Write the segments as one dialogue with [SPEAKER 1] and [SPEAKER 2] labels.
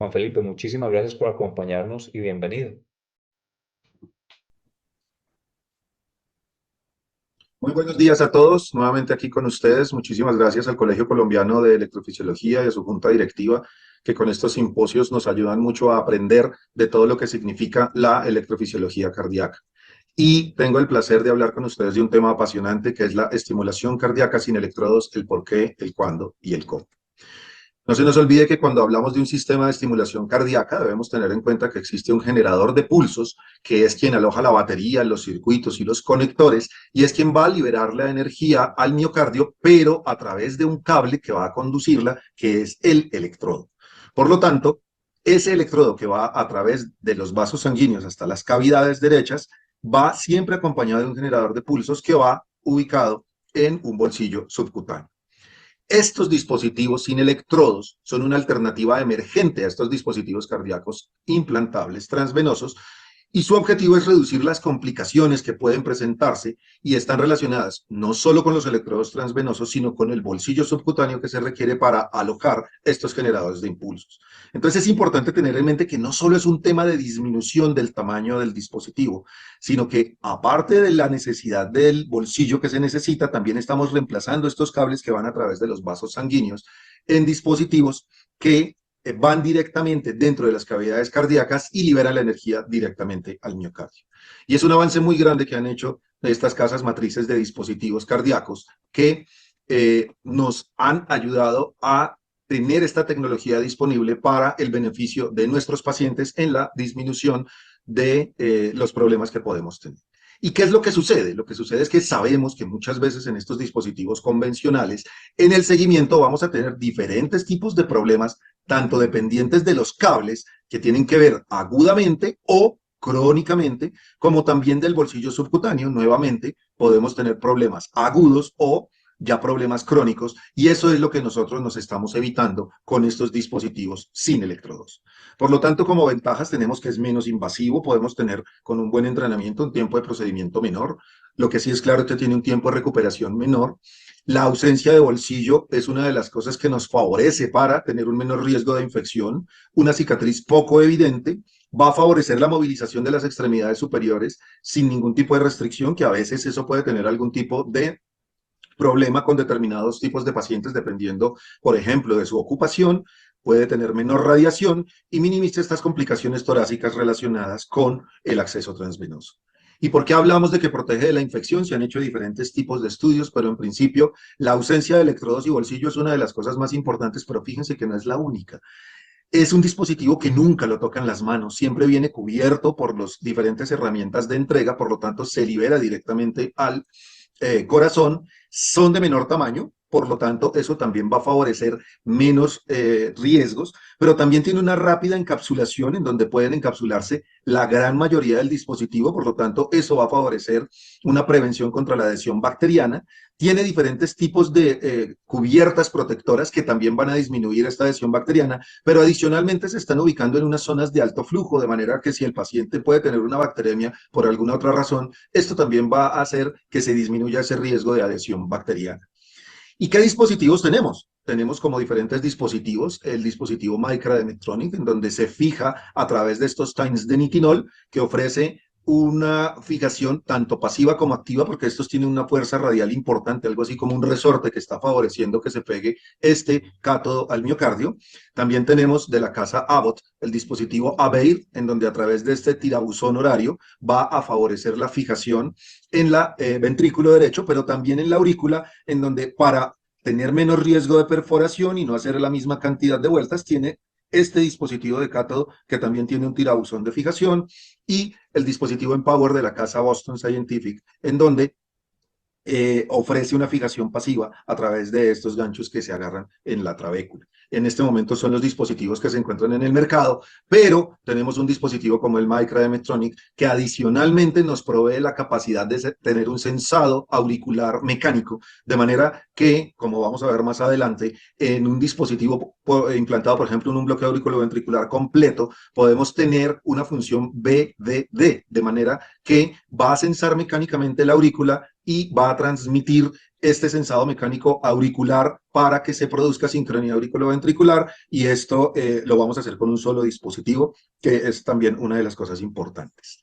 [SPEAKER 1] Juan Felipe, muchísimas gracias por acompañarnos y bienvenido.
[SPEAKER 2] Muy buenos días a todos, nuevamente aquí con ustedes. Muchísimas gracias al Colegio Colombiano de Electrofisiología y a su junta directiva, que con estos simposios nos ayudan mucho a aprender de todo lo que significa la electrofisiología cardíaca. Y tengo el placer de hablar con ustedes de un tema apasionante que es la estimulación cardíaca sin electrodos, el por qué, el cuándo y el cómo. No se nos olvide que cuando hablamos de un sistema de estimulación cardíaca debemos tener en cuenta que existe un generador de pulsos, que es quien aloja la batería, los circuitos y los conectores, y es quien va a liberar la energía al miocardio, pero a través de un cable que va a conducirla, que es el electrodo. Por lo tanto, ese electrodo que va a través de los vasos sanguíneos hasta las cavidades derechas, va siempre acompañado de un generador de pulsos que va ubicado en un bolsillo subcutáneo. Estos dispositivos sin electrodos son una alternativa emergente a estos dispositivos cardíacos implantables transvenosos y su objetivo es reducir las complicaciones que pueden presentarse y están relacionadas no solo con los electrodos transvenosos, sino con el bolsillo subcutáneo que se requiere para alojar estos generadores de impulsos. Entonces es importante tener en mente que no solo es un tema de disminución del tamaño del dispositivo, sino que aparte de la necesidad del bolsillo que se necesita, también estamos reemplazando estos cables que van a través de los vasos sanguíneos en dispositivos que van directamente dentro de las cavidades cardíacas y liberan la energía directamente al miocardio. Y es un avance muy grande que han hecho estas casas matrices de dispositivos cardíacos que nos han ayudado a tener esta tecnología disponible para el beneficio de nuestros pacientes en la disminución de los problemas que podemos tener. ¿Y qué es lo que sucede? Lo que sucede es que sabemos que muchas veces en estos dispositivos convencionales, en el seguimiento vamos a tener diferentes tipos de problemas, tanto dependientes de los cables que tienen que ver agudamente o crónicamente, como también del bolsillo subcutáneo. Nuevamente, podemos tener problemas agudos o ya problemas crónicos, y eso es lo que nosotros nos estamos evitando con estos dispositivos sin electrodos. Por lo tanto, como ventajas tenemos que es menos invasivo, podemos tener con un buen entrenamiento un tiempo de procedimiento menor. Lo que sí es claro es que tiene un tiempo de recuperación menor. La ausencia de bolsillo es una de las cosas que nos favorece para tener un menor riesgo de infección, una cicatriz poco evidente, va a favorecer la movilización de las extremidades superiores sin ningún tipo de restricción, que a veces eso puede tener algún tipo de problema con determinados tipos de pacientes, dependiendo, por ejemplo, de su ocupación, puede tener menor radiación y minimiza estas complicaciones torácicas relacionadas con el acceso transvenoso. ¿Y por qué hablamos de que protege de la infección? Se han hecho diferentes tipos de estudios, pero en principio la ausencia de electrodos y bolsillo es una de las cosas más importantes, pero fíjense que no es la única. Es un dispositivo que nunca lo tocan las manos, siempre viene cubierto por las diferentes herramientas de entrega, por lo tanto se libera directamente al corazón, son de menor tamaño, por lo tanto eso también va a favorecer menos riesgos, pero también tiene una rápida encapsulación en donde pueden encapsularse la gran mayoría del dispositivo, por lo tanto eso va a favorecer una prevención contra la adhesión bacteriana. Tiene diferentes tipos de cubiertas protectoras que también van a disminuir esta adhesión bacteriana, pero adicionalmente se están ubicando en unas zonas de alto flujo, de manera que si el paciente puede tener una bacteremia por alguna otra razón, esto también va a hacer que se disminuya ese riesgo de adhesión bacteriana. ¿Y qué dispositivos tenemos? Tenemos como diferentes dispositivos el dispositivo Micra de Medtronic, en donde se fija a través de estos times de nitinol, que ofrece una fijación tanto pasiva como activa, porque estos tienen una fuerza radial importante, algo así como un resorte que está favoreciendo que se pegue este cátodo al miocardio. También tenemos de la casa Abbott el dispositivo Aveir, en donde a través de este tirabuzón horario va a favorecer la fijación en la ventrículo derecho, pero también en la aurícula, en donde para tener menos riesgo de perforación y no hacer la misma cantidad de vueltas, tiene este dispositivo de cátodo que también tiene un tirabuzón de fijación y el dispositivo Empower de la casa Boston Scientific, en donde ofrece una fijación pasiva a través de estos ganchos que se agarran en la trabécula. En este momento son los dispositivos que se encuentran en el mercado, pero tenemos un dispositivo como el Micra de Medtronic que adicionalmente nos provee la capacidad de tener un sensado auricular mecánico, de manera que, como vamos a ver más adelante, en un dispositivo implantado, por ejemplo, en un bloqueo auriculoventricular completo, podemos tener una función BDD, de manera que va a sensar mecánicamente la aurícula y va a transmitir este sensado mecánico auricular para que se produzca sincronía auriculoventricular, y esto lo vamos a hacer con un solo dispositivo, que es también una de las cosas importantes.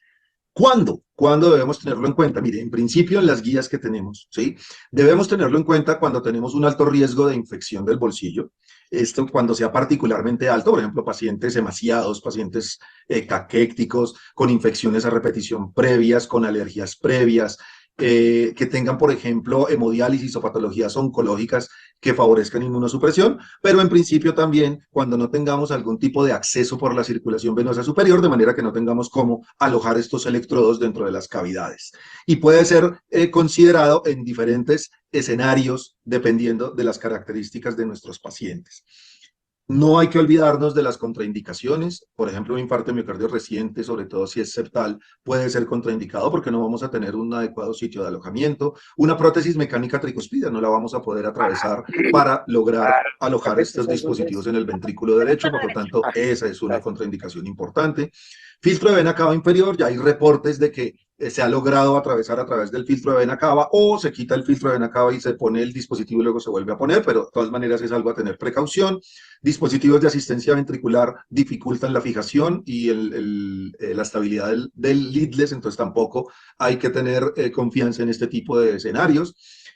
[SPEAKER 2] ¿Cuándo? ¿Cuándo debemos tenerlo en cuenta? Mire, en principio en las guías que tenemos, ¿sí? Debemos tenerlo en cuenta cuando tenemos un alto riesgo de infección del bolsillo. Esto cuando sea particularmente alto, por ejemplo, pacientes hemasiados, pacientes caquécticos, con infecciones a repetición previas, con alergias previas, que tengan, por ejemplo, hemodiálisis o patologías oncológicas que favorezcan inmunosupresión, pero en principio también cuando no tengamos algún tipo de acceso por la circulación venosa superior, de manera que no tengamos cómo alojar estos electrodos dentro de las cavidades. Y puede ser considerado en diferentes escenarios dependiendo de las características de nuestros pacientes. No hay que olvidarnos de las contraindicaciones. Por ejemplo, un infarto de miocardio reciente, sobre todo si es septal, puede ser contraindicado porque no vamos a tener un adecuado sitio de alojamiento. Una prótesis mecánica tricuspidea no la vamos a poder atravesar para lograr alojar estos dispositivos en el ventrículo derecho, por lo tanto, esa es una contraindicación importante. Filtro de vena cava inferior, ya hay reportes de que se ha logrado atravesar a través del filtro de vena cava, o se quita el filtro de vena cava y se pone el dispositivo y luego se vuelve a poner, pero de todas maneras es algo a tener precaución. Dispositivos de asistencia ventricular dificultan la fijación y la estabilidad del leadless, entonces tampoco hay que tener confianza en este tipo de escenarios.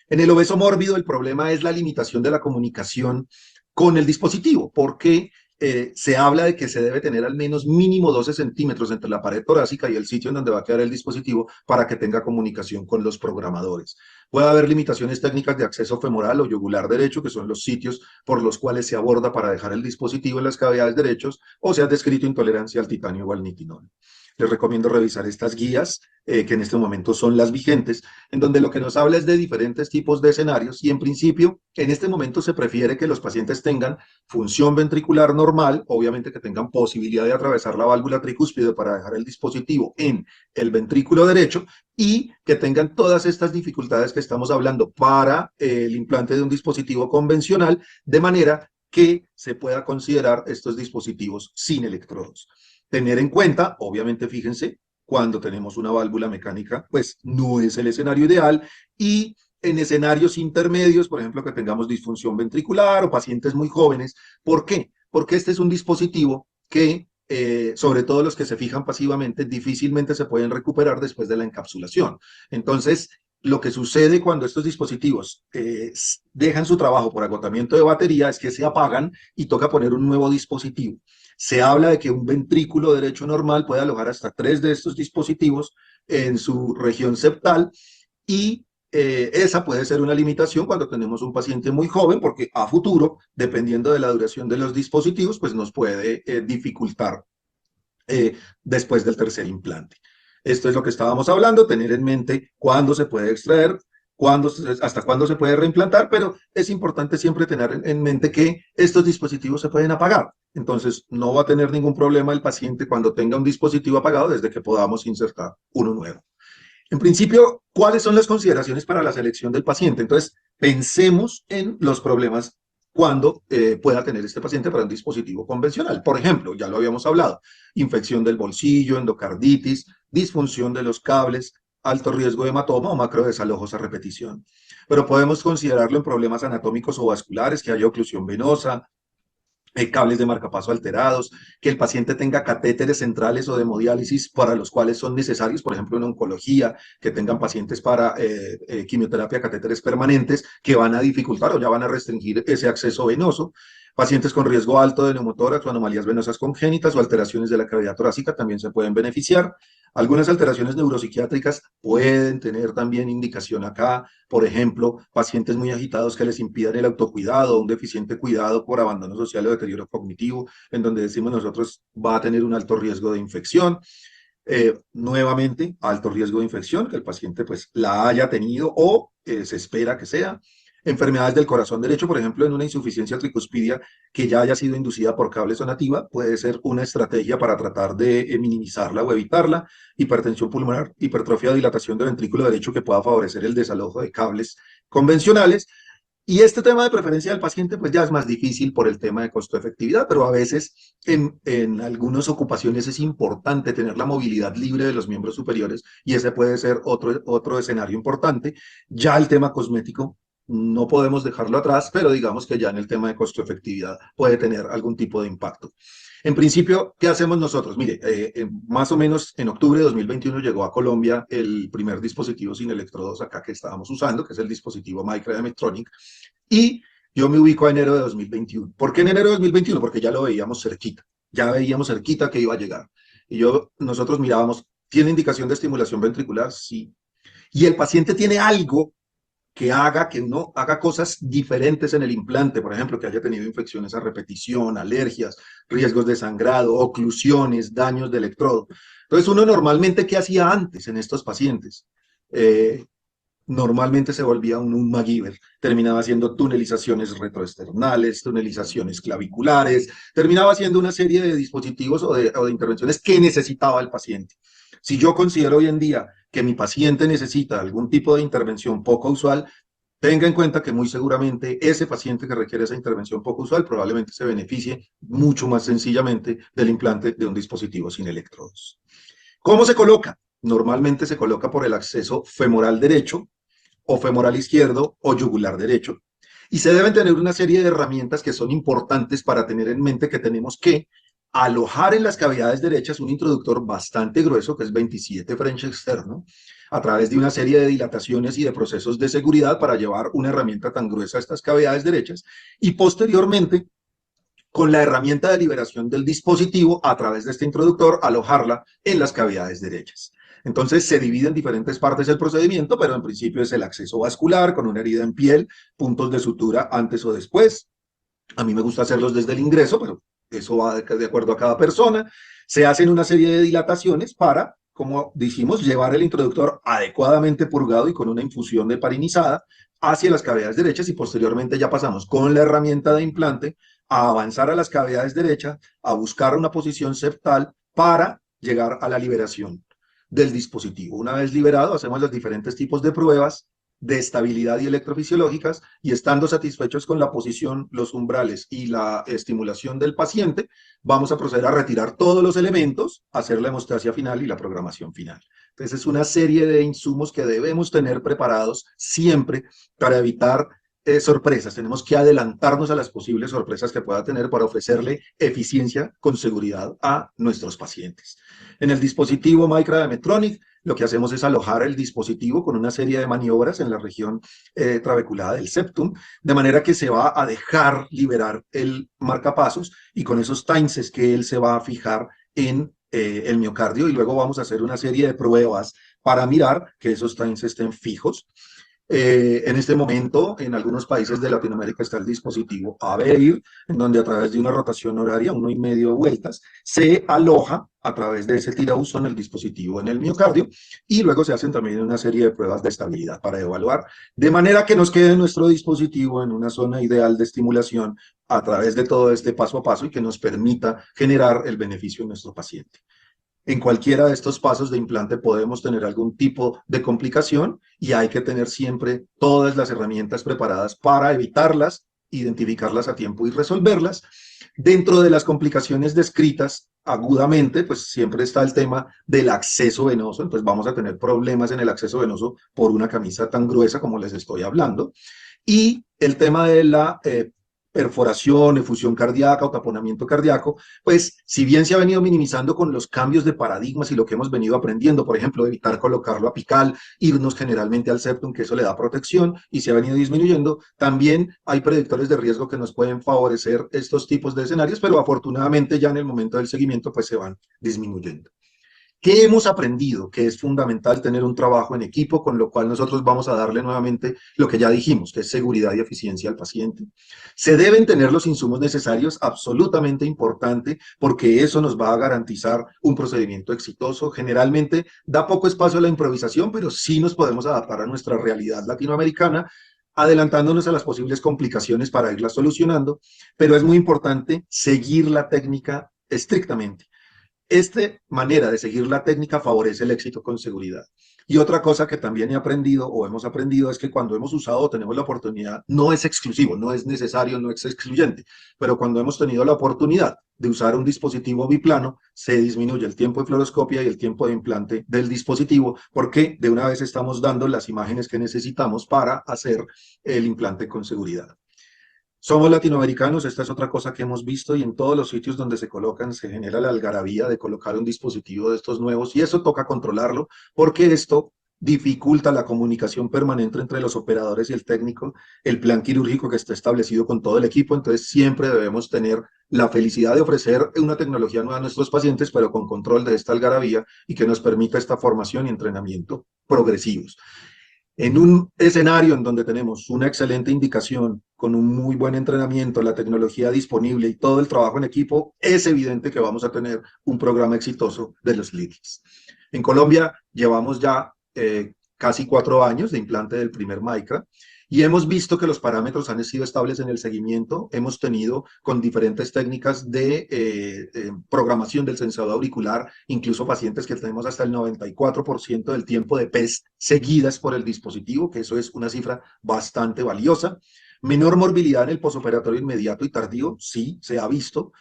[SPEAKER 2] En el obeso mórbido el problema es la limitación de la comunicación con el dispositivo, porque se habla de que se debe tener al menos mínimo 12 centímetros entre la pared torácica y el sitio en donde va a quedar el dispositivo para que tenga comunicación con los programadores. Puede haber limitaciones técnicas de acceso femoral o yugular derecho, que son los sitios por los cuales se aborda para dejar el dispositivo en las cavidades derechos, o se ha descrito intolerancia al titanio o al nitinol. Les recomiendo revisar estas guías, que en este momento son las vigentes, en donde lo que nos habla es de diferentes tipos de escenarios, y en principio, en este momento se prefiere que los pacientes tengan función ventricular normal, obviamente que tengan posibilidad de atravesar la válvula tricúspide para dejar el dispositivo en el ventrículo derecho, y que tengan todas estas dificultades que estamos hablando para el implante de un dispositivo convencional, de manera que se pueda considerar estos dispositivos sin electrodos. Tener en cuenta, obviamente, fíjense, cuando tenemos una válvula mecánica, pues no es el escenario ideal, y en escenarios intermedios, por ejemplo, que tengamos disfunción ventricular o pacientes muy jóvenes. ¿Por qué? Porque este es un dispositivo que, sobre todo los que se fijan pasivamente, difícilmente se pueden recuperar después de la encapsulación. Entonces, lo que sucede cuando estos dispositivos dejan su trabajo por agotamiento de batería es que se apagan y toca poner un nuevo dispositivo. Se habla de que un ventrículo derecho normal puede alojar hasta 3 de estos dispositivos en su región septal, y esa puede ser una limitación cuando tenemos un paciente muy joven, porque a futuro, dependiendo de la duración de los dispositivos, pues nos puede dificultar después del tercer implante. Esto es lo que estábamos hablando, tener en mente cuándo se puede extraer, hasta cuándo se puede reimplantar, pero es importante siempre tener en mente que estos dispositivos se pueden apagar. Entonces, no va a tener ningún problema el paciente cuando tenga un dispositivo apagado desde que podamos insertar uno nuevo. En principio, ¿cuáles son las consideraciones para la selección del paciente? Entonces, pensemos en los problemas cuando pueda tener este paciente para un dispositivo convencional. Por ejemplo, ya lo habíamos hablado, infección del bolsillo, endocarditis, disfunción de los cables, alto riesgo de hematoma o macrodesalojos a repetición. Pero podemos considerarlo en problemas anatómicos o vasculares, que haya oclusión venosa, cables de marcapaso alterados, que el paciente tenga catéteres centrales o de hemodiálisis para los cuales son necesarios, por ejemplo, en oncología, que tengan pacientes para quimioterapia, catéteres permanentes, que van a dificultar o ya van a restringir ese acceso venoso. Pacientes con riesgo alto de neumotórax o anomalías venosas congénitas o alteraciones de la cavidad torácica también se pueden beneficiar. Algunas alteraciones neuropsiquiátricas pueden tener también indicación acá, por ejemplo, pacientes muy agitados que les impidan el autocuidado, un deficiente cuidado por abandono social o deterioro cognitivo, en donde decimos nosotros va a tener un alto riesgo de infección. Nuevamente, alto riesgo de infección, que el paciente pues la haya tenido o se espera que sea. Enfermedades del corazón derecho, por ejemplo, en una insuficiencia tricuspidia que ya haya sido inducida por cable sonativa, puede ser una estrategia para tratar de minimizarla o evitarla. Hipertensión pulmonar, hipertrofia o dilatación del ventrículo derecho que pueda favorecer el desalojo de cables convencionales. Y este tema de preferencia del paciente, pues ya es más difícil por el tema de costo-efectividad, pero a veces en algunas ocupaciones es importante tener la movilidad libre de los miembros superiores y ese puede ser otro escenario importante. Ya el tema cosmético no podemos dejarlo atrás, pero digamos que ya en el tema de costo-efectividad puede tener algún tipo de impacto. En principio, ¿qué hacemos nosotros? Mire, más o menos en octubre de 2021 llegó a Colombia el primer dispositivo sin electrodos acá que estábamos usando, que es el dispositivo Micra de Medtronic, y yo me ubico a enero de 2021. ¿Por qué en enero de 2021? Porque ya lo veíamos cerquita que iba a llegar. Y nosotros mirábamos, ¿tiene indicación de estimulación ventricular? Sí. Y el paciente tiene algo que uno haga cosas diferentes en el implante, por ejemplo, que haya tenido infecciones a repetición, alergias, riesgos de sangrado, oclusiones, daños de electrodo. Entonces, uno normalmente, ¿qué hacía antes en estos pacientes? Eh, Normalmente se volvía un MacGyver, terminaba haciendo tunelizaciones retroesternales, tunelizaciones claviculares, terminaba haciendo una serie de dispositivos o de intervenciones que necesitaba el paciente. Si yo considero hoy en día que mi paciente necesita algún tipo de intervención poco usual, tenga en cuenta que muy seguramente ese paciente que requiere esa intervención poco usual probablemente se beneficie mucho más sencillamente del implante de un dispositivo sin electrodos. ¿Cómo se coloca? Normalmente se coloca por el acceso femoral derecho o femoral izquierdo o yugular derecho. Y se deben tener una serie de herramientas que son importantes para tener en mente que tenemos que alojar en las cavidades derechas un introductor bastante grueso, que es 27 French externo, a través de una serie de dilataciones y de procesos de seguridad para llevar una herramienta tan gruesa a estas cavidades derechas y posteriormente con la herramienta de liberación del dispositivo a través de este introductor, alojarla en las cavidades derechas. Entonces se divide en diferentes partes el procedimiento, pero en principio es el acceso vascular con una herida en piel, puntos de sutura antes o después. A mí me gusta hacerlos desde el ingreso, pero eso va de acuerdo a cada persona. Se hacen una serie de dilataciones para, como dijimos, llevar el introductor adecuadamente purgado y con una infusión de parinizada hacia las cavidades derechas y posteriormente ya pasamos con la herramienta de implante a avanzar a las cavidades derechas, a buscar una posición septal para llegar a la liberación del dispositivo. Una vez liberado, hacemos los diferentes tipos de pruebas de estabilidad y electrofisiológicas y estando satisfechos con la posición, los umbrales y la estimulación del paciente, vamos a proceder a retirar todos los elementos, hacer la hemostasia final y la programación final. Entonces es una serie de insumos que debemos tener preparados siempre para evitar sorpresas. Tenemos que adelantarnos a las posibles sorpresas que pueda tener para ofrecerle eficiencia con seguridad a nuestros pacientes. En el dispositivo Micra de Medtronic, lo que hacemos es alojar el dispositivo con una serie de maniobras en la región trabeculada del septum, de manera que se va a dejar liberar el marcapasos y con esos times que él se va a fijar en el miocardio y luego vamos a hacer una serie de pruebas para mirar que esos times estén fijos. En este momento, en algunos países de Latinoamérica está el dispositivo ABEIR, en donde a través de una rotación horaria, 1,5 vueltas, se aloja a través de ese tirabuzón el dispositivo en el miocardio y luego se hacen también una serie de pruebas de estabilidad para evaluar, de manera que nos quede nuestro dispositivo en una zona ideal de estimulación a través de todo este paso a paso y que nos permita generar el beneficio en nuestro paciente. En cualquiera de estos pasos de implante podemos tener algún tipo de complicación y hay que tener siempre todas las herramientas preparadas para evitarlas, identificarlas a tiempo y resolverlas. Dentro de las complicaciones descritas agudamente, pues siempre está el tema del acceso venoso, entonces vamos a tener problemas en el acceso venoso por una camisa tan gruesa como les estoy hablando. Y el tema de la perforación, efusión cardíaca o taponamiento cardíaco, pues si bien se ha venido minimizando con los cambios de paradigmas y lo que hemos venido aprendiendo, por ejemplo, evitar colocarlo apical, irnos generalmente al septum, que eso le da protección y se ha venido disminuyendo, también hay predictores de riesgo que nos pueden favorecer estos tipos de escenarios, pero afortunadamente ya en el momento del seguimiento pues se van disminuyendo. ¿Qué hemos aprendido? Que es fundamental tener un trabajo en equipo, con lo cual nosotros vamos a darle nuevamente lo que ya dijimos, que es seguridad y eficiencia al paciente. Se deben tener los insumos necesarios, absolutamente importante, porque eso nos va a garantizar un procedimiento exitoso. Generalmente da poco espacio a la improvisación, pero sí nos podemos adaptar a nuestra realidad latinoamericana, adelantándonos a las posibles complicaciones para irlas solucionando, pero es muy importante seguir la técnica estrictamente. Esta manera de seguir la técnica favorece el éxito con seguridad. Y otra cosa que también he aprendido o hemos aprendido es que cuando hemos usado o tenemos la oportunidad, no es exclusivo, no es necesario, no es excluyente, pero cuando hemos tenido la oportunidad de usar un dispositivo biplano, se disminuye el tiempo de fluoroscopia y el tiempo de implante del dispositivo, porque de una vez estamos dando las imágenes que necesitamos para hacer el implante con seguridad. Somos latinoamericanos, esta es otra cosa que hemos visto y en todos los sitios donde se colocan se genera la algarabía de colocar un dispositivo de estos nuevos y eso toca controlarlo porque esto dificulta la comunicación permanente entre los operadores y el técnico, el plan quirúrgico que está establecido con todo el equipo, entonces siempre debemos tener la felicidad de ofrecer una tecnología nueva a nuestros pacientes, pero con control de esta algarabía y que nos permita esta formación y entrenamiento progresivos. En un escenario en donde tenemos una excelente indicación, con un muy buen entrenamiento, la tecnología disponible y todo el trabajo en equipo, es evidente que vamos a tener un programa exitoso de los leadless. En Colombia llevamos ya casi 4 años de implante del primer Micra y hemos visto que los parámetros han sido estables en el seguimiento. Hemos tenido con diferentes técnicas de programación del sensor auricular, incluso pacientes que tenemos hasta el 94% del tiempo de PES seguidas por el dispositivo, que eso es una cifra bastante valiosa. Menor morbilidad en el posoperatorio inmediato y tardío, sí, se ha visto.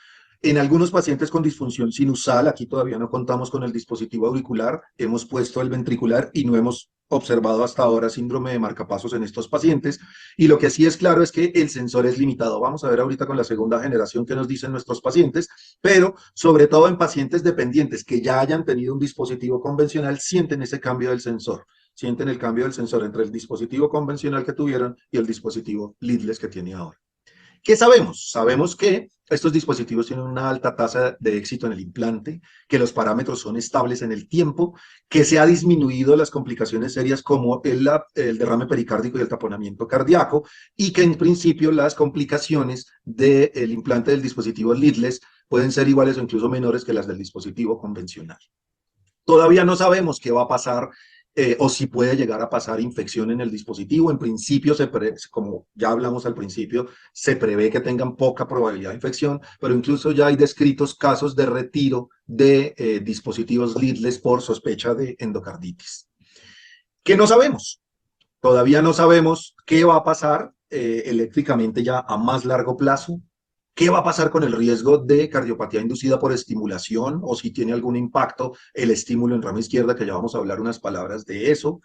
[SPEAKER 2] En algunos pacientes con disfunción sinusal, aquí todavía no contamos con el dispositivo auricular, hemos puesto el ventricular y no hemos observado hasta ahora síndrome de marcapasos en estos pacientes. Y lo que sí es claro es que el sensor es limitado. Vamos a ver ahorita con la segunda generación qué nos dicen nuestros pacientes, pero sobre todo en pacientes dependientes que ya hayan tenido un dispositivo convencional, sienten ese cambio del sensor. Sienten el cambio del sensor entre el dispositivo convencional que tuvieron y el dispositivo leadless que tiene ahora. ¿Qué sabemos? Sabemos que estos dispositivos tienen una alta tasa de éxito en el implante, que los parámetros son estables en el tiempo, que se ha disminuido las complicaciones serias como el derrame pericárdico y el taponamiento cardíaco, y que en principio las complicaciones del implante del dispositivo leadless pueden ser iguales o incluso menores que las del dispositivo convencional. Todavía no sabemos qué va a pasar o si puede llegar a pasar infección en el dispositivo. En principio, como ya hablamos al principio, se prevé que tengan poca probabilidad de infección, pero incluso ya hay descritos casos de retiro de dispositivos leadless por sospecha de endocarditis. ¿Qué no sabemos? Todavía no sabemos qué va a pasar eléctricamente ya a más largo plazo. ¿Qué va a pasar con el riesgo de cardiopatía inducida por estimulación o si tiene algún impacto el estímulo en rama izquierda, que ya vamos a hablar unas palabras de eso?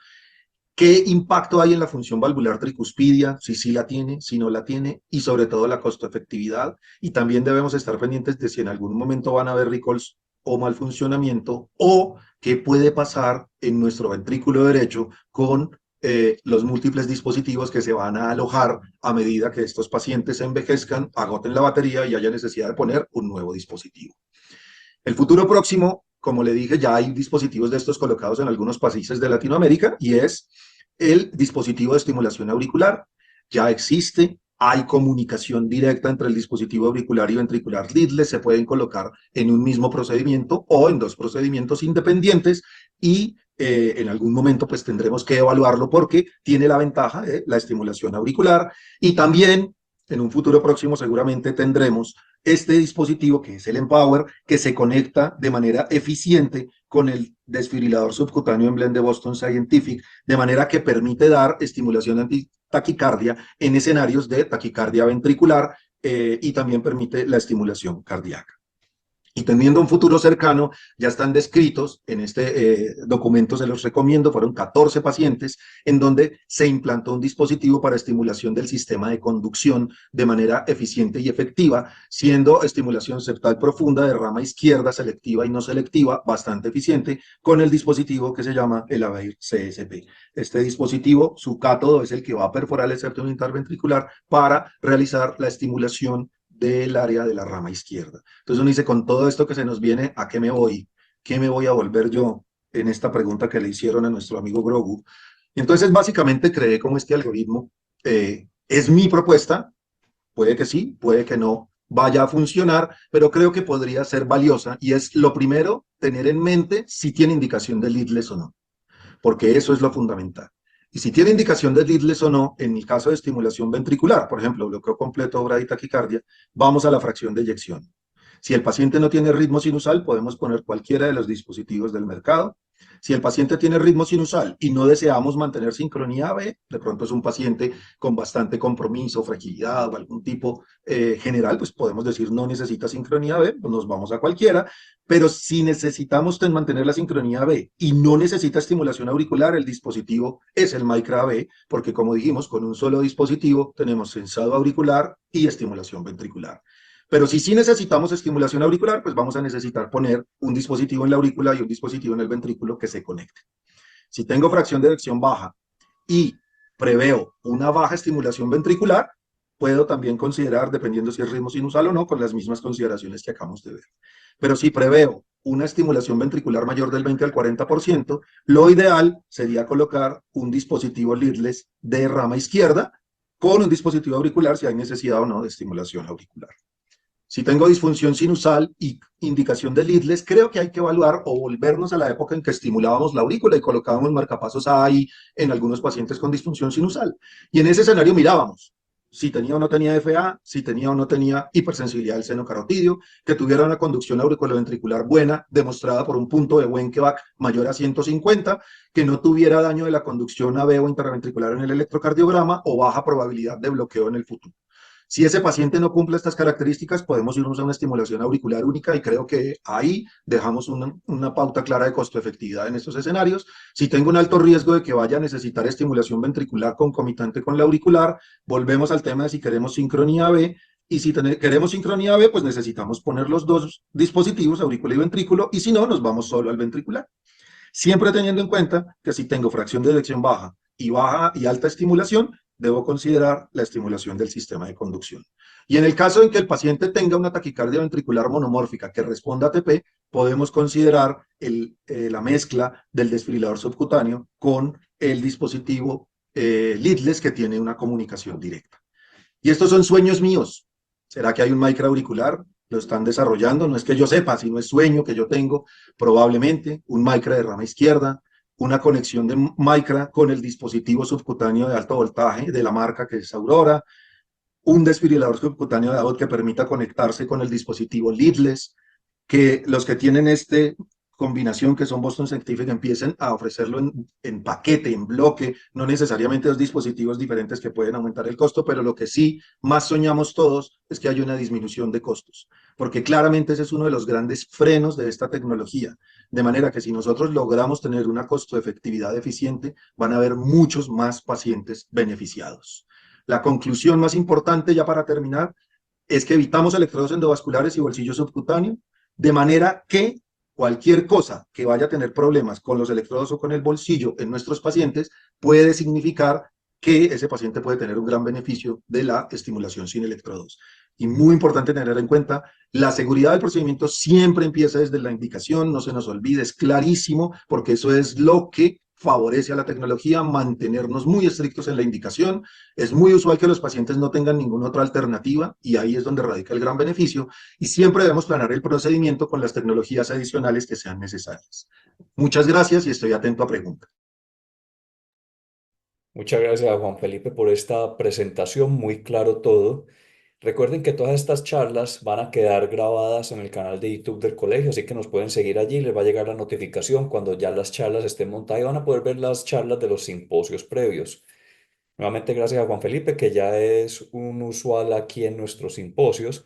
[SPEAKER 2] ¿Qué impacto hay en la función valvular tricuspidia? Si sí la tiene, si no la tiene, y sobre todo la costo-efectividad. Y también debemos estar pendientes de si en algún momento van a haber recalls o mal funcionamiento o qué puede pasar en nuestro ventrículo derecho con los múltiples dispositivos que se van a alojar a medida que estos pacientes se envejezcan, agoten la batería y haya necesidad de poner un nuevo dispositivo. El futuro próximo, como le dije, ya hay dispositivos de estos colocados en algunos países de Latinoamérica y es el dispositivo de estimulación auricular. Ya existe, hay comunicación directa entre el dispositivo auricular y ventricular leadless, se pueden colocar en un mismo procedimiento o en 2 procedimientos independientes y en algún momento pues tendremos que evaluarlo porque tiene la ventaja de la estimulación auricular y también en un futuro próximo seguramente tendremos este dispositivo que es el Empower, que se conecta de manera eficiente con el desfibrilador subcutáneo en blend de Boston Scientific, de manera que permite dar estimulación antitaquicardia en escenarios de taquicardia ventricular y también permite la estimulación cardíaca. Y teniendo un futuro cercano, ya están descritos en este documento, se los recomiendo, fueron 14 pacientes en donde se implantó un dispositivo para estimulación del sistema de conducción de manera eficiente y efectiva, siendo estimulación septal profunda de rama izquierda, selectiva y no selectiva, bastante eficiente, con el dispositivo que se llama el Aveir CSP. Este dispositivo, su cátodo, es el que va a perforar el septum interventricular para realizar la estimulación del área de la rama izquierda. Entonces uno dice, con todo esto que se nos viene, ¿a qué me voy? ¿Qué me voy a volver yo? En esta pregunta que le hicieron a nuestro amigo Grogu. Entonces básicamente creé como este algoritmo. Es mi propuesta, puede que sí, puede que no vaya a funcionar, pero creo que podría ser valiosa y es lo primero, tener en mente si tiene indicación de leadless o no, porque eso es lo fundamental. Y si tiene indicación de leadless o no, en el caso de estimulación ventricular, por ejemplo, bloqueo completo, braditaquicardia, vamos a la fracción de eyección. Si el paciente no tiene ritmo sinusal, podemos poner cualquiera de los dispositivos del mercado. Si el paciente tiene ritmo sinusal y no deseamos mantener sincronía B, de pronto es un paciente con bastante compromiso, fragilidad o algún tipo general, pues podemos decir no necesita sincronía B, pues nos vamos a cualquiera. Pero si necesitamos mantener la sincronía B y no necesita estimulación auricular, el dispositivo es el Micra B, porque como dijimos, con un solo dispositivo tenemos sensado auricular y estimulación ventricular. Pero si sí necesitamos estimulación auricular, pues vamos a necesitar poner un dispositivo en la aurícula y un dispositivo en el ventrículo que se conecte. Si tengo fracción de eyección baja y preveo una baja estimulación ventricular, puedo también considerar, dependiendo si es ritmo sinusal o no, con las mismas consideraciones que acabamos de ver. Pero si preveo una estimulación ventricular mayor del 20 al 40%, lo ideal sería colocar un dispositivo leadless de rama izquierda con un dispositivo auricular si hay necesidad o no de estimulación auricular. Si tengo disfunción sinusal y indicación de leadless, creo que hay que evaluar o volvernos a la época en que estimulábamos la aurícula y colocábamos marcapasos ahí en algunos pacientes con disfunción sinusal. Y en ese escenario mirábamos si tenía o no tenía FA, si tenía o no tenía hipersensibilidad del seno carotidio, que tuviera una conducción auriculoventricular buena, demostrada por un punto de Wenckebach mayor a 150, que no tuviera daño de la conducción AV o interventricular en el electrocardiograma o baja probabilidad de bloqueo en el futuro. Si ese paciente no cumple estas características, podemos irnos a una estimulación auricular única y creo que ahí dejamos una pauta clara de costo-efectividad en estos escenarios. Si tengo un alto riesgo de que vaya a necesitar estimulación ventricular concomitante con la auricular, volvemos al tema de si queremos sincronía B. Y si queremos sincronía B, pues necesitamos poner los dos dispositivos, aurícula y ventrículo, y si no, nos vamos solo al ventricular. Siempre teniendo en cuenta que si tengo fracción de eyección baja y alta estimulación, debo considerar la estimulación del sistema de conducción. Y en el caso en que el paciente tenga una taquicardia ventricular monomórfica que responda a ATP, podemos considerar la mezcla del desfibrilador subcutáneo con el dispositivo leadless que tiene una comunicación directa. Y estos son sueños míos. ¿Será que hay un micro auricular? Lo están desarrollando, no es que yo sepa, sino es sueño que yo tengo, probablemente un micra de rama izquierda, una conexión de micra con el dispositivo subcutáneo de alto voltaje de la marca que es Aurora, un desfibrilador subcutáneo de AOT que permita conectarse con el dispositivo leadless, que los que tienen este combinación que son Boston Scientific empiecen a ofrecerlo en paquete, en bloque, no necesariamente dos dispositivos diferentes que pueden aumentar el costo, pero lo que sí más soñamos todos es que haya una disminución de costos, porque claramente ese es uno de los grandes frenos de esta tecnología, de manera que si nosotros logramos tener una costo-efectividad eficiente, van a haber muchos más pacientes beneficiados. La conclusión más importante ya para terminar es que evitamos electrodos endovasculares y bolsillo subcutáneo, de manera que cualquier cosa que vaya a tener problemas con los electrodos o con el bolsillo en nuestros pacientes puede significar que ese paciente puede tener un gran beneficio de la estimulación sin electrodos. Y muy importante tener en cuenta, la seguridad del procedimiento siempre empieza desde la indicación, no se nos olvide, es clarísimo, porque eso es lo que favorece a la tecnología, mantenernos muy estrictos en la indicación. Es muy usual que los pacientes no tengan ninguna otra alternativa y ahí es donde radica el gran beneficio y siempre debemos planear el procedimiento con las tecnologías adicionales que sean necesarias. Muchas gracias y estoy atento a preguntas.
[SPEAKER 1] Muchas gracias a Juan Felipe por esta presentación, muy claro todo. Recuerden que todas estas charlas van a quedar grabadas en el canal de YouTube del colegio, así que nos pueden seguir allí, les va a llegar la notificación cuando ya las charlas estén montadas y van a poder ver las charlas de los simposios previos. Nuevamente gracias a Juan Felipe, que ya es un usual aquí en nuestros simposios.